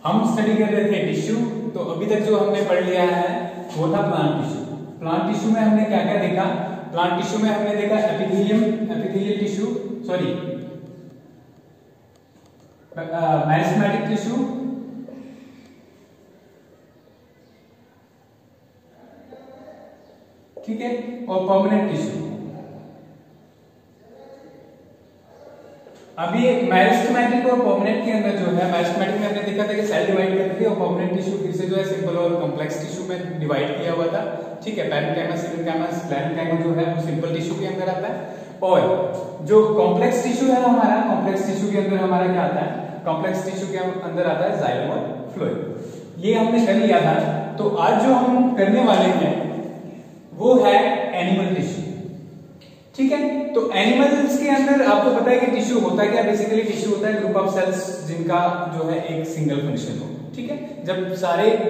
हम स्टडी कर रहे थे टिश्यू। तो अभी तक जो हमने पढ़ लिया है वो था प्लांट टिश्यू। प्लांट टिश्यू में हमने क्या क्या देखा? प्लांट टिश्यू में हमने देखा epithelial tissue, sorry meristematic tissue, ठीक है, और परमानेंट टिश्यू। अभी मेरिस्टेमेटिक और परमानेंट के अंदर जो है, मेरिस्टेमेटिक में हमने देखा था कि सेल डिवाइड करती है और परमानेंट टिश्यू फिर से जो है सिंपल और कॉम्प्लेक्स टिश्यू में डिवाइड किया हुआ था, ठीक है। पैरेन्काइमा, सीमेन्काइमा, स्क्लेरेन्काइमा जो है वो सिंपल टिश्यू के अंदर आता है। और जो कॉम्प्लेक्स टिश्यू है हमारा, कॉम्प्लेक्स टिश्यू के अंदर हमारा क्या आता है? कॉम्प्लेक्स टिश्यू के अंदर आता है जाइलम और फ्लोएम। ये हमने कर लिया था। तो आज जो हम करने वाले हैं वो है एनिमल टिश्यू, ठीक है। तो एनिमल्स के अंदर आपको पता है कि टिश्यू होता है क्या? बेसिकली टिश्यू होता है ग्रुप ऑफ सेल्स जिनका जो है एक सिंगल फंक्शन हो, ठीक है। जब सारे एक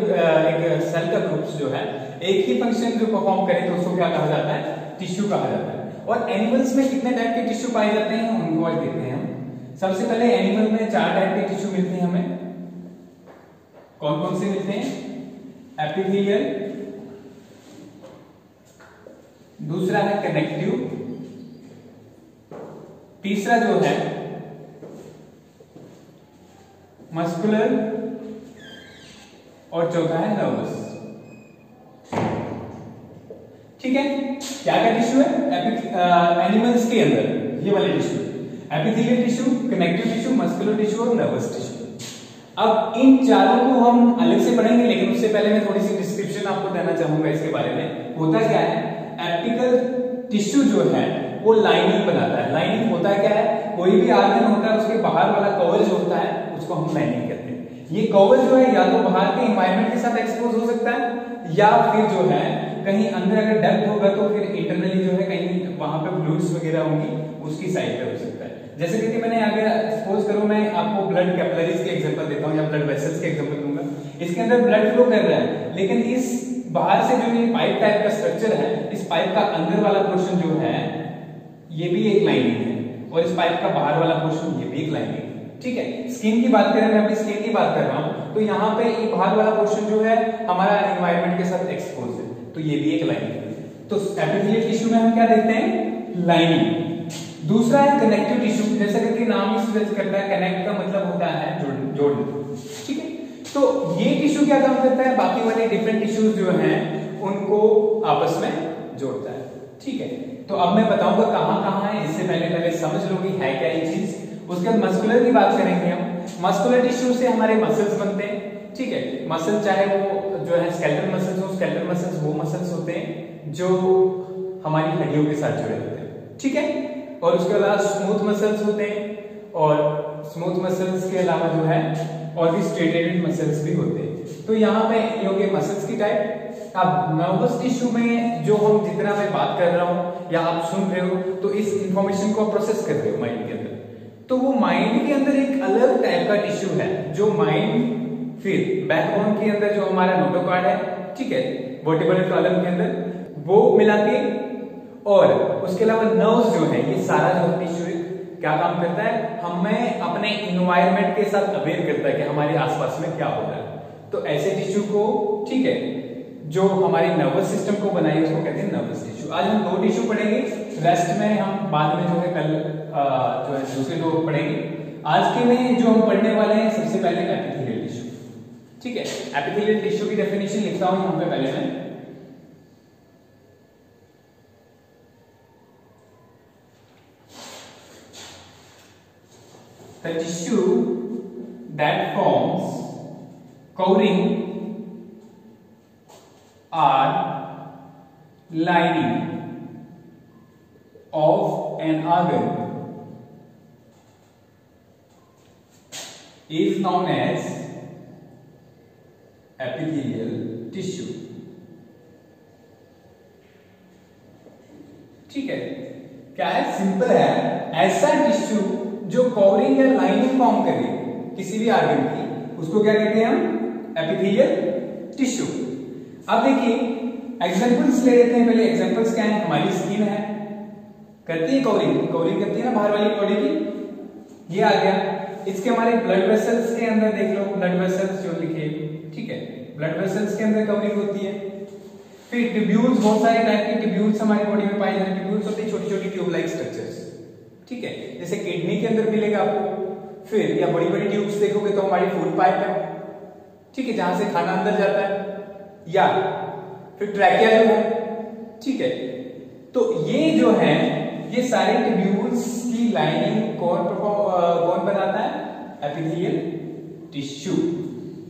सेल का ग्रुप जो है एक ही फंक्शन जो परफॉर्म करे तो उसको क्या कहा जाता है? टिश्यू कहा जाता है। और एनिमल्स में कितने टाइप के टिश्यू पाए जाते हैं उनको आज देखते हैं हम। सबसे पहले एनिमल में 4 टाइप के टिश्यू मिलते हैं हमें। कौन कौन से मिलते हैं? एपिथेलियल, दूसरा है कनेक्टिव, तीसरा जो है मस्कुलर और चौथा है नर्वस, ठीक है। क्या क्या टिश्यू है एनिमल्स के अंदर? ये वाले tissue, epithelial tissue, connective tissue, muscular tissue और नर्वस टिश्यू। अब इन चारों को हम अलग से पढ़ेंगे, लेकिन उससे पहले मैं थोड़ी सी डिस्क्रिप्शन आपको देना चाहूंगा इसके बारे में। होता क्या है? एपिकल टिश्यू जो है वो लाइनिंग बनाता है। लाइनिंग होता है क्या है? कोई भी आर्गन होता है उसके बाहर वाला कवर जो होता है उसको हम लाइनिंग कहते हैं। ये कवर जो है या तो बाहर के एनवायरनमेंट के साथ एक्सपोज हो सकता है या फिर जो है कहीं अंदर अगर डक्ट होगा तो फिर इंटरनली जो है कहीं वहां पे फ्लूइड्स वगैरह होंगी उसकी साइड पे हो सकता है। जैसे कि मैंने आगे सपोज करो मैं आपको ब्लड कैपिलरीज के एग्जांपल देता हूं या ब्लड वेसल्स के एग्जांपल दूंगा। इसके अंदर ब्लड फ्लो कर रहा है, लेकिन इस बाहर से जो ये पाइप टाइप का स्ट्रक्चर है, इस पाइप का अंदर वाला पोर्शन जो है ये भी एक लाइनिंग है और इस पाइप का बाहर वाला पोर्शन ये भी एक लाइनिंग है, ठीक है। स्किन की बात करें, मैं अभी स्किन की बात कर रहा हूं, तो यहाँ पे ये बाहर वाला पोर्शन जो है हमारा एनवायरनमेंट के साथ एक्सपोज है, तो ये भी एक लाइनिंग है। तो एपिथेलियल टिश्यू में हम क्या देखते हैं? लाइनिंग। दूसरा है कनेक्टिव टिश्यू। जैसा कि नाम ही सजेस्ट करता है, कनेक्ट का मतलब होता है जोड़ना, ठीक है। तो ये टिश्यू क्या काम करता है? बाकी वाले डिफरेंट टिश्यूज जो हैं उनको आपस में जोड़ता है, ठीक है। तो अब मैं बताऊंगा कहां है, इससे पहले समझ लो कि है क्या ये चीज। उसके बाद मस्कुलर की बात करेंगे हम। मस्कुलर टिश्यू से हमारे मसल्स बनते हैं, ठीक है। मसल चाहे वो जो है स्केलेटल मसल्स हो, स्केलेटल मसल्स वो मसल्स होते हैं जो हमारी हड्डियों के साथ जुड़े होते हैं, ठीक है। और उसके अलावा स्मूथ मसल्स होते हैं, और स्मूथ मसल्स के अलावा जो है और भी स्ट्रेटेड मसल्स भी होते हैं। तो यहाँ पे ये हो गए मसल्स की टाइप। अब नर्वस टिश्यू में जो हम जितना मैं बात कर रहा हूं या आप सुन रहे हो, तो इस इंफॉर्मेशन को आप प्रोसेस कर रहे हो माइंड के अंदर। तो वो माइंड के अंदर एक अलग टाइप का टिश्यू है जो माइंड, फिर बैकबोन के अंदर जो हमारा नोटोकॉर्ड है, ठीक है, वर्टिब्रल कॉलम के अंदर वो मिला के, और उसके अलावा नर्व्स जो है, ये सारा जो टिश्यू क्या काम करता है? हमें अपने इन्वायरमेंट के साथ अवेयर करता है कि हमारे आसपास में क्या हो रहा है। तो ऐसे टिश्यू को, ठीक है, जो हमारे नर्वस सिस्टम को बनाए उसको कहते हैं नर्वस टिश्यू। आज हम 2 टिश्यू पढ़ेंगे, रेस्ट में हम बाद में जो है कल जो है दूसरे 2 पढ़ेंगे। आज के में जो हम पढ़ने वाले हैं सबसे पहले एपिथेलियल टिश्यू, ठीक है। एपिथेलियल टिश्यू की डेफिनेशन लिखता हूं यहां पे पहले मैं। The tissue that forms covering or lining of an organ is known as epithelial tissue, ठीक है। क्या है? सिंपल है, ऐसा टिश्यू जो कवरिंग या लाइनिंग फॉर्म करे किसी भी ऑर्गन की, उसको क्या कहते हैं हम? Epithelial tissue. अब देखिए एग्जांपल्स ले लेते हैं। पहले एग्जांपल्स क्या है? हमारी स्किन है, करती है कवरिंग करती है ना बाहर वाली बॉडी की, ये आ गया। इसके हमारे ब्लड वेसल्स के अंदर देख लो, ब्लड वेसल्स जो लिखे, ठीक है, ब्लड वेसल्स के अंदर कवरिंग होती है। फिर ट्यूब्यूल्स, बहुत सारे टाइप के ट्यूब्यूल्स हमारी बॉडी में पाए जाते हैं। ट्यूब्यूल्स होते हैं छोटी छोटी ट्यूब लाइक स्ट्रक्चर्स, ठीक है, जैसे किडनी के अंदर मिलेगा आपको। फिर या बड़ी बड़ी ट्यूब्स देखोगे तो हमारी फूड पाइप है, ठीक है, जहां से खाना अंदर जाता है, या फिर ट्रैकिया जो है, ठीक है। तो ये जो है, ये सारे ट्यूब्यूल्स की लाइनिंग कौन बनाता है? Epithelial tissue.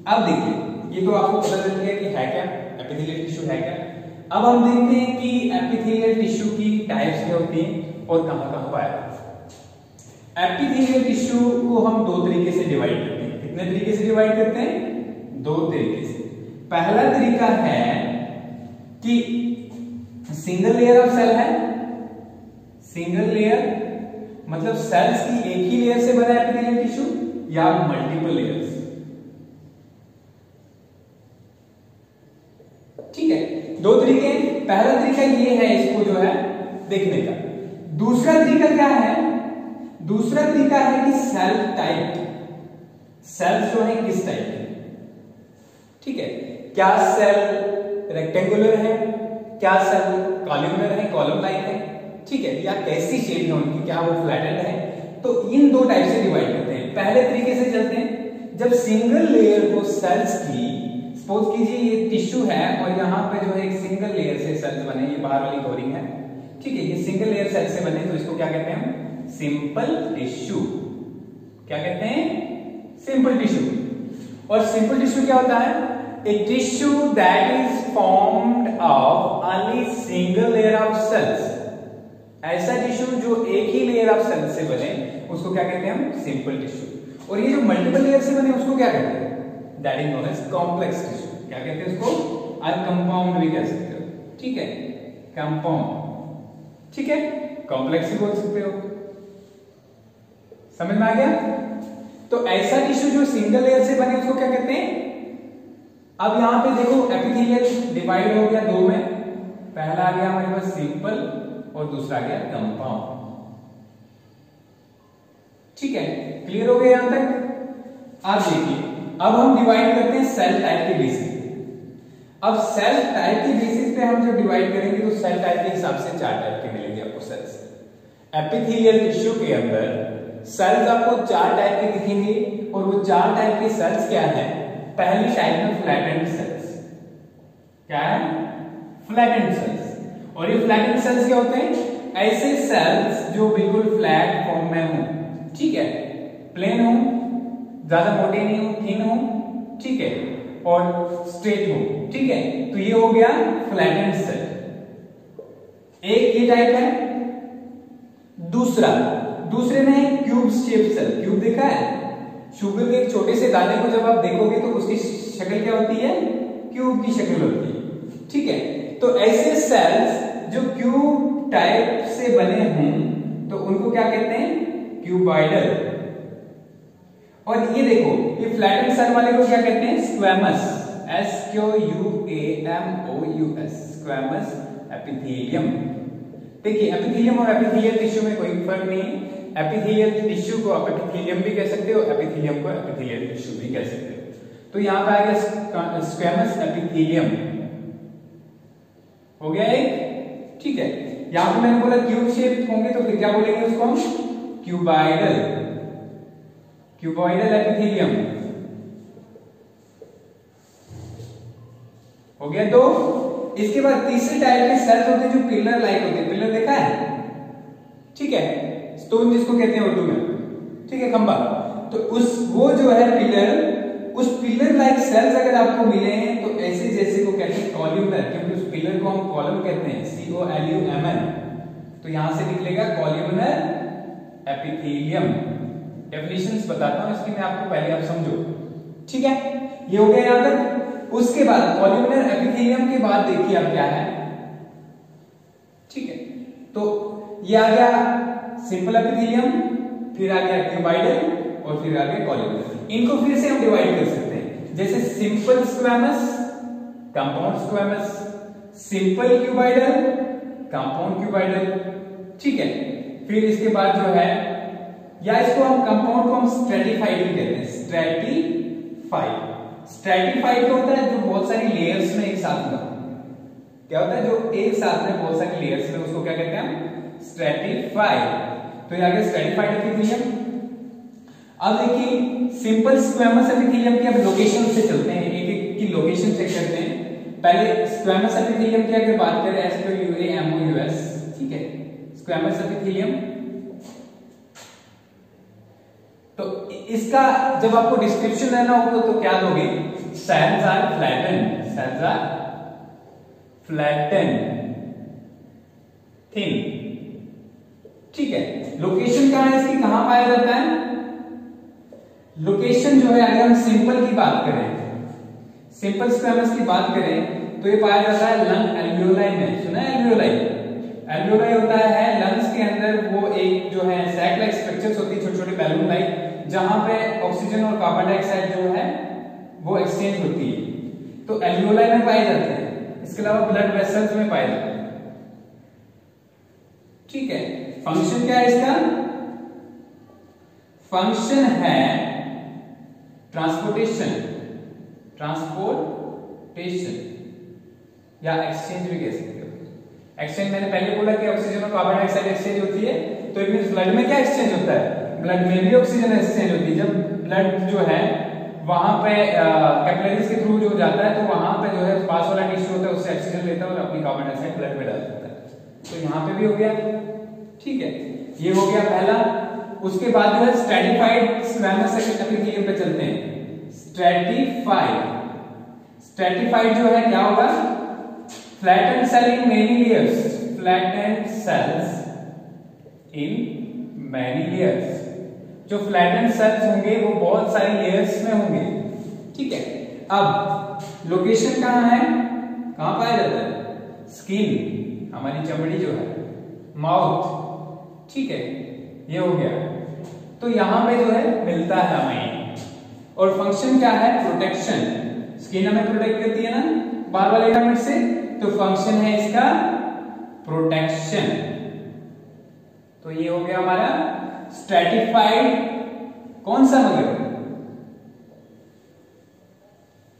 अब देखिए, ये तो आपको पता चल गया कि है क्या, एपिथेलियल टिश्यू है क्या। अब हम देखते हैं कि एपिथेलियल टिश्यू की टाइप्स क्या होती हैं और कहां कहां पाया जाता है। एपिथेलियल टिश्यू को हम दो तरीके से डिवाइड करते हैं। कितने तरीके से डिवाइड करते हैं? दो तरीके से। पहला तरीका है कि सिंगल लेयर ऑफ सेल है, सिंगल लेयर मतलब सेल्स की एक ही लेयर से बना एपिथेलियल टिश्यू, या मल्टीपल लेयर्स, ठीक है। दो तरीके। पहला तरीका ये है इसको जो है देखने का। दूसरा तरीका क्या है? दूसरा तरीका है कि सेल टाइप, सेल्स जो है किस टाइप के, ठीक है, क्या सेल रेक्टेंगुलर है, क्या सेल कॉलमनर है, कॉलम लाइक है, ठीक है, या कैसी शेप है उनकी, क्या वो फ्लैटेंड है। तो इन दो टाइप से डिवाइड करते हैं। पहले तरीके से चलते हैं, जब सिंगल लेयर को सेल्स की, सपोज कीजिए ये टिश्यू है और यहाँ पे जो है एक सिंगल लेयर से सेल्स बने, ये बाहर वाली कवरिंग है, ठीक है, ये सिंगल लेयर सेल से बने, तो इसको क्या कहते हैं? Simple tissue. क्या कहते हैं? Simple tissue. और सिंपल टिश्यू क्या होता है? A tissue that is formed of only single layer of cells. ऐसा टिश्यू जो एक ही लेयर ऑफ सेल्स से बने उसको क्या कहते हैं हम? Simple tissue. और ये जो मल्टीपल लेयर से बने उसको क्या कहते हैं? That is known as complex tissue. क्या कहते हैं उसको? और कंपाउंड भी कह सकते हो, ठीक है, कंपाउंड, ठीक है, कॉम्प्लेक्स भी बोल सकते हो। समझ में आ गया? तो ऐसा टिश्यू जो सिंगल लेयर से बने उसको क्या कहते हैं? अब यहां पे देखो, एपिथेलियल डिवाइड हो गया दो में। पहला आ गया हमारे पास सिंपल और दूसरा आ गया कंपाउंड, ठीक है, क्लियर हो गया यहां तक? आप देखिए, अब हम डिवाइड करते हैं सेल टाइप के बेसिस पे। अब सेल टाइप के बेसिस पे हम जब डिवाइड करेंगे तो सेल टाइप के हिसाब से चार टाइप के मिलेंगे आपको सेल्स। एपिथेलियल टिश्यू के अंदर सेल्स आपको चार टाइप के दिखेंगे, और वो चार टाइप के सेल्स क्या है? पहली टाइप में फ्लैटेंड सेल्स। क्या है? Flattened cells. और ये फ्लैटेंड सेल्स क्या होते हैं? ऐसे सेल्स जो बिल्कुल फ्लैट फॉर्म में हो, ठीक है, प्लेन हो, ज्यादा मोटे नहीं हो, थिन हो, ठीक है, और स्ट्रेट हो, ठीक है, तो ये हो गया फ्लैटेंड सेल। एक ये टाइप है। दूसरे में क्यूब शेप सेल। क्यूब देखा है? शुगर के एक छोटे से दाने को जब आप देखोगे तो उसकी शक्ल क्या होती है? क्यूब की शक्ल होती है, ठीक है। तो ऐसे सेल्स जो क्यूब टाइप से बने हों तो उनको क्या कहते हैं? क्यूबॉइडल। और ये देखो, ये फ्लैटेंड सेल वाले को क्या कहते हैं? स्क्वैमस। SQUAMOUS, squamous epithelium. देखिए, एपिथेलियम और एपिथेलियल टिश्यू में कोई फर्क नहीं है। एपिथेलियल टिश्यू को आप एपिथेलियम भी कह सकते हो, एपिथेलियम को एपिथेलियल टिश्यू भी कह सकते हो। तो यहां पे आ गया स्क्वैमस एपिथेलियम, हो गया एक, ठीक है। यहां पे मैंने बोला क्यूब शेप होंगे तो फिर क्या बोलेंगे उसको हम? क्यूबॉइडल, क्यूबॉइडल एपिथेलियम, हो गया दो। इसके बाद तीसरे टाइप के सेल्स होते हैं जो पिलर लाइक होते हैं। पिलर देखा है? ठीक है, स्टोन जिसको कहते हैं उर्दू में, ठीक है, खंबा। तो वो जो है पिलर, उस पिलर लाइक सेल्स अगर आपको मिले हैं तो ऐसे जैसे को कहते हैं कॉलमनर, क्योंकि उस पिलर को हम कॉलम कहते हैं, COLUMN। तो यहां से निकलेगा कॉलमनर एपिथेलियम। डेफिनेशंस बताता हूं इसकी मैं आपको, पहले आप समझो, ठीक है। ये हो गया यहां तक। उसके बाद कॉलमनर एपिथेलियम के बाद देखिए अब क्या है, ठीक है। तो ये आ गया सिंपल एपिथेलियम, फिर आ गया क्यूबॉइडल, और फिर आ गया कॉलमनर। इनको फिर से हम डिवाइड कर सकते हैं, जैसे simple squamous, compound squamous, simple cuboidal, compound cuboidal, ठीक है। फिर इसके बाद जो है या इसको हम कंपाउंड को हम स्ट्रेटिफाइड भी कहते हैं, स्ट्रेटिफाइड। स्ट्रेटिफाइड क्या होता है, जो बहुत सारी लेयर्स में एक साथ होता है। क्या होता है, जो एक साथ में बहुत सारी लेयर्स में, उसको क्या कहते हैं हम, स्ट्रेटिफाइड। तो ये आ गया स्ट्रेटिफाइड एपिथेलियम। अब देखिए सिंपल स्क्वैमस एपिथेलियम की अब लोकेशन से चलते हैं, एक एक की लोकेशन चेक करते हैं। पहले स्क्वैमस एपिथेलियम की अगर बात करें, SQUAMOUS, ठीक है, स्क्वैमस एपिथेलियम। तो इसका जब आपको डिस्क्रिप्शन देना होगा तो क्या दोगे, cells are flattened, cells are flattened, thin, ठीक है। लोकेशन कहां है इसकी, कहां पाया जाता है, लोकेशन जो है, अगर हम सिंपल की बात करें, सिंपल स्क्वैमस की बात करें तो ये पाया जाता है लंग एल्वियोलाई में। सुना है एल्वियोलाई, एल्वियोलाई होता है लंग्स के अंदर, वो एक जो है सैक लाइक स्ट्रक्चर्स होती है, छोटे छोटे बैलून लाइक, जहां पे ऑक्सीजन और कार्बन डाइऑक्साइड जो है वो एक्सचेंज होती है, तो एल्वियोलाई में पाए जाते हैं। इसके अलावा ब्लड वेसल्स में पाए जाते हैं, ठीक है। फंक्शन क्या है इसका, फंक्शन है ट्रांसपोर्टेशन, ट्रांसपोर्टेशन या एक्सचेंज भी कह सकते हो। एक्सचेंज मैंने पहले बोला कि ऑक्सीजन और कार्बन डाइऑक्साइड एक्सचेंज होती है, तो इट मींस ब्लड में क्या एक्सचेंज होता है, ब्लड में भी ऑक्सीजन एक्सचेंज होती है। जब ब्लड जो है वहां पे कैपिलरीज के थ्रू जो जाता है, तो वहां पे जो है पास वाला टिश्यू होता है, उससे ऑक्सीजन लेता है और अपनी कार्बन डाइऑक्साइड ब्लड में डाल देता है। तो यहाँ पे भी हो गया, ठीक है, ये हो गया पहला। उसके बाद जो है स्ट्रेटिफाइड स्क्वैमस एपिथेलियम पे चलते हैं। स्ट्रेटिफाइड, स्ट्रेटिफाइड जो है क्या होगा, flattened cell in many layers, flattened cells in many layers. जो फ्लैटेंड सेल्स होंगे वो बहुत सारी लेयर्स में होंगे, ठीक है। अब लोकेशन कहां है, कहां पाया जाता है, स्किन, हमारी चमड़ी जो है, माउथ, ठीक है, ये हो गया। तो यहां पे जो है मिलता है हमें, और फंक्शन क्या है, प्रोटेक्शन। स्किन हमें प्रोटेक्ट करती है ना बाहर वाले एलिमेंट से, तो फंक्शन है इसका प्रोटेक्शन। तो ये हो गया हमारा स्ट्रेटिफाइड, कौन सा मगर,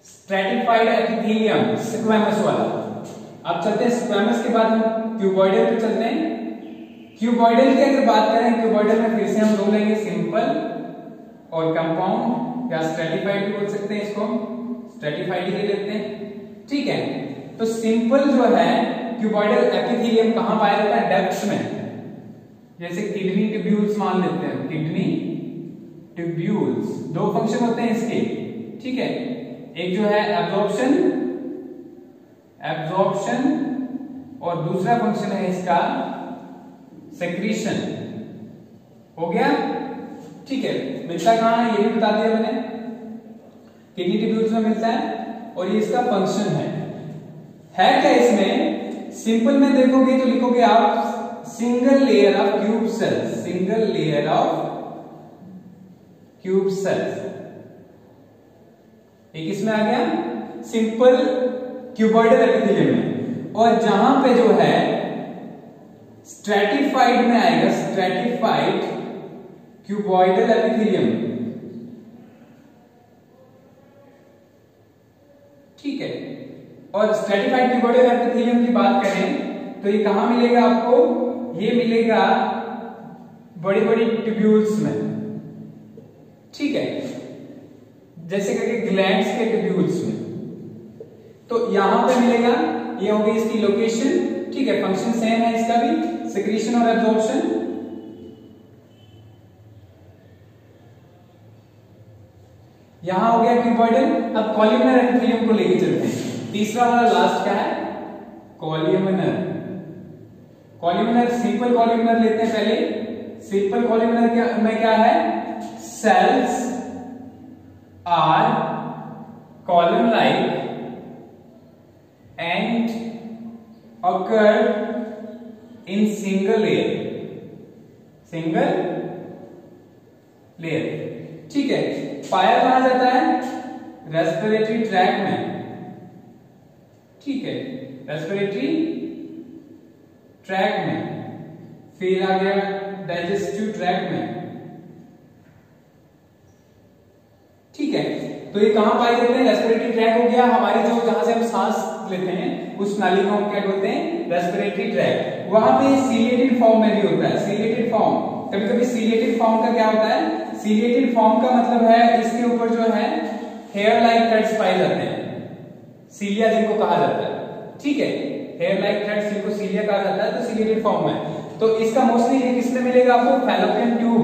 स्ट्रेटिफाइड एपिथेलियम, स्क्वैमस वाला। अब चलते हैं स्क्वैमस के बाद हम क्यूबॉइडल पे चलते हैं। क्यूबॉइडल की अगर बात करें, क्यूबॉइडल में फिर से हम दो लेंगे, सिंपल और कंपाउंड, या स्ट्रेटिफाइड भी बोल सकते हैं इसको, स्ट्रेटिफाइड ही ले लेते हैं, ठीक है। तो सिंपल जो है क्यूबॉइडल एपिथेलियम कहां पाया जाता है, डेप्थ में, जैसे किडनी ट्यूब्यूल्स मान लेते हैं, किडनी ट्यूब्यूल्स। दो फंक्शन होते हैं इसके, ठीक है, एक जो है एब्जॉर्प्शन, एब्जॉर्प्शन, और दूसरा फंक्शन है इसका सेक्रीशन। हो गया, ठीक है। मिलता कहां है, ये भी बता दिया मैंने, किडनी ट्यूब्यूल्स में मिलता है, और ये इसका फंक्शन है क्या इसमें, सिंपल में देखोगे तो लिखोगे आप single layer of cube cells, single layer of cube cells. एक इसमें आ गया सिंपल क्यूबॉइडल एपिथेलियम में, और जहां पे जो है स्ट्रेटिफाइड में आएगा, स्ट्रेटिफाइड क्यूबॉइडल एपिथेलियम, ठीक है। और स्ट्रेटिफाइड क्यूबॉइडल एपिथेलियम की बात करें तो ये कहां मिलेगा आपको, ये मिलेगा बड़ी बड़ी ट्यूब्यूल्स में, ठीक है, जैसे कि ग्लैंड्स के ट्यूब्यूल्स में। तो यहां पे मिलेगा, ये हो गई इसकी लोकेशन, ठीक है। फंक्शन सेम है इसका भी, सेक्रीशन और एब्जॉर्प्शन। यहां हो गया क्यूबॉइडल। अब कॉल्यूमिनर एपिथेलियम को लेके चलते हैं। तीसरा वाला लास्ट क्या है, कॉल्यूमिनर। कॉल्यूमिनर, सिंपल कॉल्यूमिनर लेते हैं पहले। सिंपल कॉल्यूमिनर में क्या है, cells are column like and occur in single layer, single layer, ठीक है। पाया कहां जाता है, रेस्पिरेटरी ट्रैक में, ठीक है, रेस्पिरेटरी ट्रैक में। फिर आ गया डाइजेस्टिव ट्रैक में, तो ये कहां पाए जाते हैं? रेस्पिरेटरी ट्रैक हो गया हमारी, जो जहां से हम सांस लेते हैं उस नाली को हम क्या बोलते हैं? Respiratory tract. वहां पे सीलिएटेड फॉर्म में भी होता है, सीलिएटेड फॉर्म। कभी कभी सीलिएटेड फॉर्म का क्या होता है? सीलिएटेड फॉर्म का मतलब है इसके ऊपर जो है हेयर लाइक थ्रेड्स पाए जाते हैं, सीलिया जिनको कहा जाता है, ठीक है, हेयर लाइक थ्रेड्स जिनको सीलिया कहा जाता है, तो सीलिएटेड फॉर्म है। तो इसका मोस्टली ये किसमें मिलेगा आपको? फैलोपियन ट्यूब,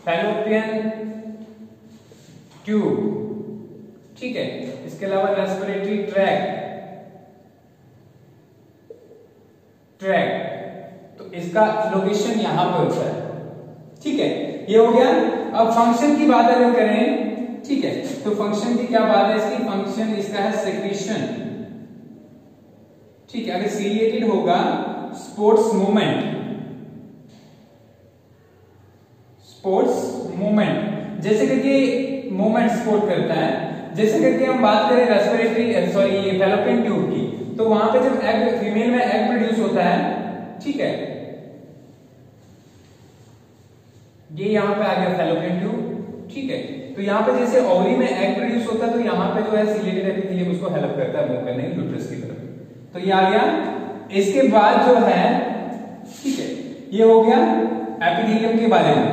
फैलोपियन ट्यूब, ठीक है। इसके अलावा रेस्पिरेटरी ट्रैक, तो इसका लोकेशन यहां पे होता है, ठीक है। ये हो गया। अब फंक्शन की बात अगर करें, ठीक है, तो फंक्शन की क्या बात है इसकी? फंक्शन इसका है सेक्रीशन, ठीक है। अगर सीलिएटेड होगा स्पोर्ट्स मूवमेंट, जैसे करके मूवमेंट सपोर्ट करता है। जैसे करके हम बात करें रेस्पिरेटरी सॉरी ये फैलोपियन ट्यूब की, तो वहां पे जब एग, फीमेल में एग प्रोड्यूस होता है, ठीक है, ये यहां पे आ गया फैलोपियन ट्यूब, ठीक है। तो यहां पे जैसे ओवरी में एग प्रोड्यूस होता है, तो यहां पे जो है सीलिएटेड एपिथेलियम उसको हेल्प करता है मूव करने यूट्रस की तरफ। तो ये आ गया। इसके बाद जो है, ठीक है, ये हो गया एपिथेलियम के बारे में।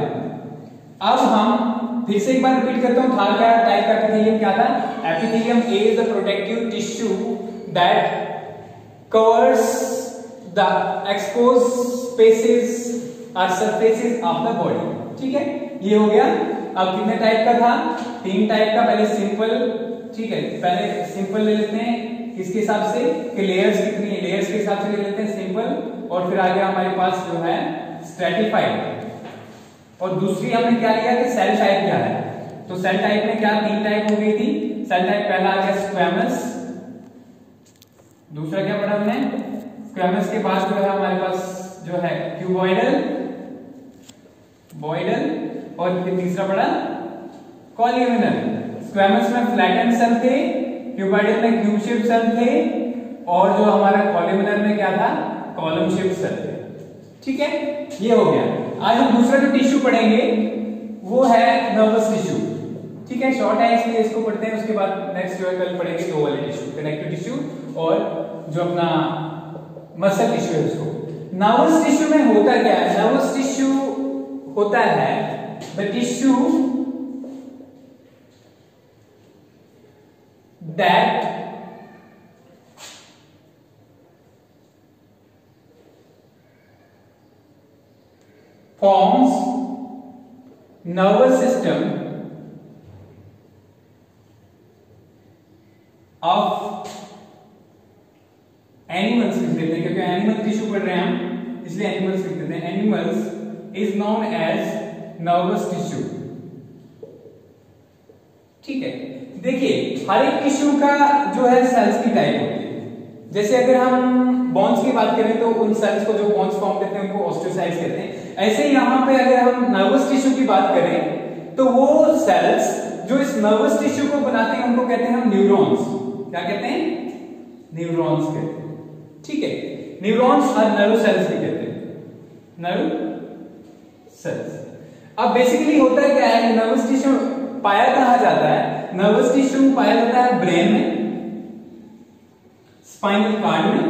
अब हम फिर से एक बार रिपीट करता हूं, था क्या टाइप का एपिथेलियम क्या था? Epithelium A is the protective tissue that covers the exposed spaces और सरफेसेस ऑफ द बॉडी, ठीक है, ये हो गया। अब कितने टाइप का था? 3 टाइप का। पहले सिंपल, ठीक है, पहले सिंपल ले लेते हैं किसके हिसाब से कि लेयर्स कितनी है, लेयर्स के हिसाब से ले लेते हैं सिंपल। और फिर आ गया हमारे पास जो है स्ट्रेटिफाइड। और दूसरी हमने क्या लिया कि सेल टाइप क्या है। तो सेल टाइप में क्या 3 टाइप हो गई थी। सेल टाइप पहला आ गया स्क्वैमस, दूसरा क्या पढ़ा हमने? स्क्वैमस के बाद जो है हमारे पास जो है क्यूबॉइडल, बॉइडल, और फिर तीसरा पढ़ा कॉलम्यूनर। स्क्वैमस में फ्लैटेंड सेल थे, क्यूबॉइडल में क्यूब शेप सेल थे, और जो हमारा कॉलम्यूनर में क्या था? कॉलम शेप सेल थे, ठीक है, ये हो गया। आज हम दूसरा जो टिश्यू पढ़ेंगे वो है नर्वस टिश्यू, ठीक है, शॉर्ट है इसलिए इसको पढ़ते हैं। उसके बाद नेक्स्ट जो है कल पढ़ेंगे 2 वाले टिश्यू, कनेक्टिव टिश्यू और जो अपना मसल टिश्यू है उसको। नर्वस टिश्यू में होता क्या है? नर्वस टिश्यू होता है the tissue that forms nervous system of animals लिख देते हैं, क्योंकि एनिमल टिश्यू पढ़ रहे हैं हम, इसलिए एनिमल्स लिख देते हैं। Animals is known as nervous tissue, ठीक है। देखिए हर एक टिश्यू का जो है सेल्स की टाइप होती है। जैसे अगर हम बोन्स की बात करें तो उन सेल्स को जो बोन्स फॉर्म करते हैं उनको ऑस्टियोसाइट्स कहते हैं। ऐसे यहाँ पे अगर हम नर्वस टिश्यू की बात करें तो वो सेल्स जो इस नर्वस टिश्यू को बनाते हैं उनको कहते हैं हम न्यूरॉन्स। क्या कहते हैं? न्यूरॉन्स कहते हैं, ठीक है। न्यूरॉन्स और नर्व सेल्स भी कहते हैं, नर्व सेल्स। अब बेसिकली होता है क्या है, नर्वस टिश्यू पाया कहां जाता है? नर्वस टिश्यू पाया जाता है ब्रेन में, स्पाइनल कार्ड में,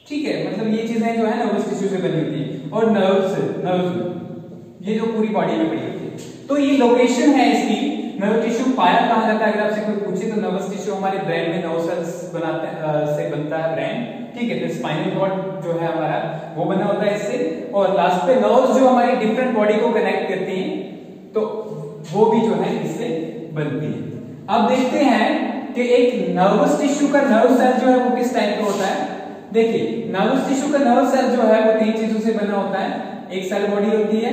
ठीक है। मतलब ये चीजें जो है नर्वस टिश्यू से बनी होती है, और नर्व्स में ये जो पूरी बॉडी में पड़ी होती है। तो ये लोकेशन है इसकी, नर्व टिश्यू पाया कहां जाता है। अगर आपसे कोई पूछे तो नर्वस टिश्यू हमारे ब्रेन में नर्व सेल्स बनाते से बनता है ब्रेन, ठीक है। फिर स्पाइनल कॉर्ड जो है हमारा वो बना होता है इससे, और लास्ट पे नर्व्स जो हमारी डिफरेंट बॉडी को कनेक्ट करती हैं तो वो भी जो है इससे बनती है। अब देखते हैं कि एक नर्वस टिश्यू का नर्व सेल जो है वो किस टाइप का होता है। देखिए नर्वस टिश्यू का नर्व सेल जो है वो 3 चीजों से बना होता है। एक सेल बॉडी होती है,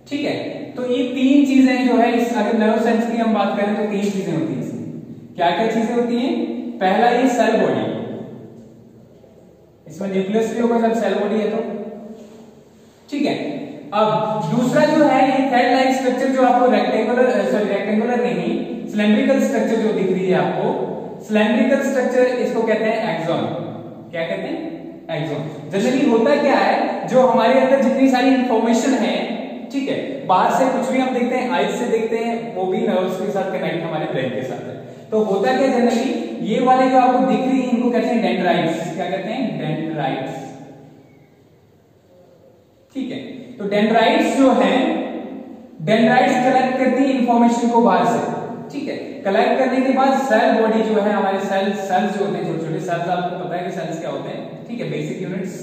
ठीक है। तो ये 3 चीजें जो है इस, अगर नर्व सेल्स की हम बात करें तो 3 चीजें होती हैं इसमें। क्या क्या चीजें होती हैं? पहला ये सेल बॉडी, इसमें न्यूक्लियस भी होगा जब सेल बॉडी है तो, ठीक है। अब दूसरा जो है ये थ्रेड लाइक स्ट्रक्चर जो आपको रेक्टेंगुलर नहीं, सिलेंड्रिकल स्ट्रक्चर जो दिख रही है आपको, सिलेंड्रिकल स्ट्रक्चर इसको कहते हैं एक्सॉन। क्या कहते हैं? एक्सॉन। जनरली होता क्या है, जो हमारे अंदर जितनी सारी इंफॉर्मेशन है, ठीक है, बाहर से कुछ भी हम देखते हैं, आईज से देखते हैं, वो भी नर्व्स के साथ कनेक्ट हमारे ब्रेन के साथ है। तो होता क्या जनरली, ये वाले जो आपको दिख रही है इनको कहते हैं डेंड्राइट्स। क्या कहते हैं? डेंड्राइट्स, ठीक है। तो डेंड्राइट्स जो है, डेंड्राइट्स कलेक्ट करती है इंफॉर्मेशन को बाहर से, ठीक है। कलेक्ट करने के बाद सेल बॉडी जो है, हमारे सेल्स जो होते हैं, छोटे छोटे सेल्स, आपको पता है कि सेल्स क्या होते हैं, ठीक है, बेसिक यूनिट्स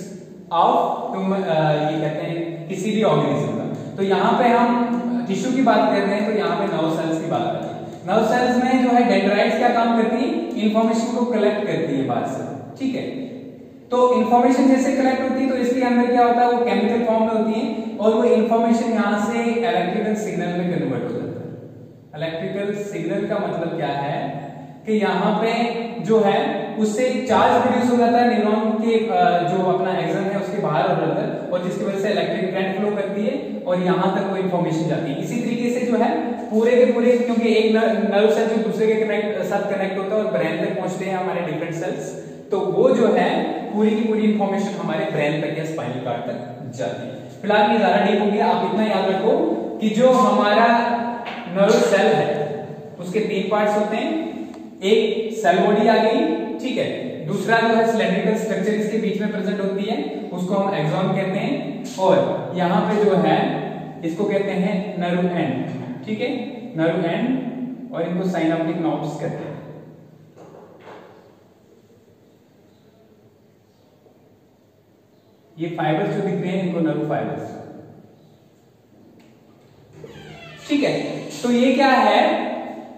ऑफ ये कहते हैं किसी भी ऑर्गेनिज्म का। तो यहाँ पे हम टिश्यू की बात कर रहे हैं, तो यहाँ पे नर्व सेल्स की बात कर रहे हैं। नर्व सेल्स में जो है डेंड्राइट्स क्या काम करती है? इंफॉर्मेशन को कलेक्ट करती है बाहर से, ठीक है। तो इंफॉर्मेशन जैसे कलेक्ट होती है तो इसके अंदर क्या होता है, वो केमिकल फॉर्म में होती है और वो इंफॉर्मेशन यहाँ से इलेक्ट्रिकल सिग्नल में कन्वर्ट हो जाता है। इलेक्ट्रिकल सिग्नल का मतलब क्या है कि यहाँ पे जो है उससे चार्ज प्रोड्यूस हो जाता है न्यूरॉन के जो अपना एक्सन है उसके बाहर हो जाता है, और जिसकी वजह से इलेक्ट्रिक करंट फ्लो करती है और यहाँ तक वो इंफॉर्मेशन जाती है। इसी तरीके से जो है पूरे के पूरे, क्योंकि एक नर्व सेल जो दूसरे के साथ कनेक्ट होता है और ब्रेन तक पहुंचते हैं हमारे डिफरेंट सेल्स, तो वो जो है पूरी की पूरी इंफॉर्मेशन हमारे ब्रेन तक या स्पाइनल कार्ड तक जाती है। फिलहाल ये ज्यादा डीप हो गया, आप इतना याद रखो कि जो हमारा नर्व सेल है उसके 3 पार्ट्स होते हैं। एक सेल बॉडी आ गई, ठीक है। दूसरा जो है सिलेंड्रिकल स्ट्रक्चर इसके बीच में प्रेजेंट होती है, उसको हम एक्सॉन कहते हैं। और यहाँ पे जो है इसको कहते हैं नर्व एंड, ठीक है, नर्व एंड, और इनको साइनाप्टिक नोड्स कहते हैं। ये फाइबर्स जो दिख रहे हैं इनको नर्व फाइबर्स, ठीक है। तो ये क्या है?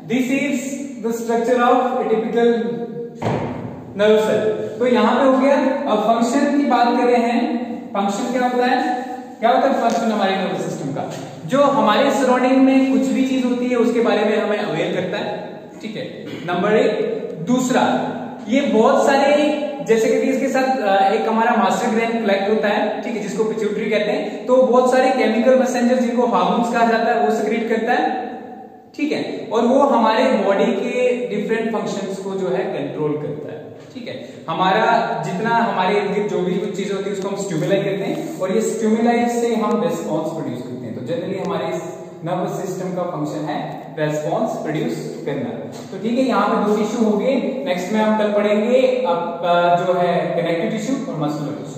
This is the structure of a typical nerve cell. तो यहां पे हो गया। अब फंक्शन की बात कर रहे हैं। फंक्शन क्या होता है? क्या होता है फंक्शन हमारे नर्वस सिस्टम का? जो हमारे सराउंडिंग में कुछ भी चीज होती है उसके बारे में हमें अवेयर करता है, ठीक है, नंबर 1। दूसरा, ये बहुत सारे, जैसे कि इसके साथ एक हमारा मास्टर ग्लैंड कलेक्ट होता है, ठीक है, जिसको पिट्यूटरी कहते हैं। तो बहुत सारे केमिकल मैसेंजर जिनको हार्मोन्स कहा जाता है वो सेक्रेट करता है, ठीक है, और वो हमारे बॉडी के डिफरेंट फंक्शंस को जो है कंट्रोल करता है, ठीक है। हमारा जितना हमारे इर्द जो भी कुछ चीजें होती है उसको हम स्टिमुलाई कहते हैं, और ये स्टिमुलाई से हम रेस्पॉन्स प्रोड्यूस करते हैं। तो जनरली हमारे नर्वस सिस्टम का फंक्शन है रेस्पॉन्स प्रोड्यूस करना। तो ठीक है, यहाँ पे 2 टिश्यू हो गए। नेक्स्ट में हम कल पढ़ेंगे अब जो है कनेक्टिव टिश्यू और मस्कुलर टिश्यू।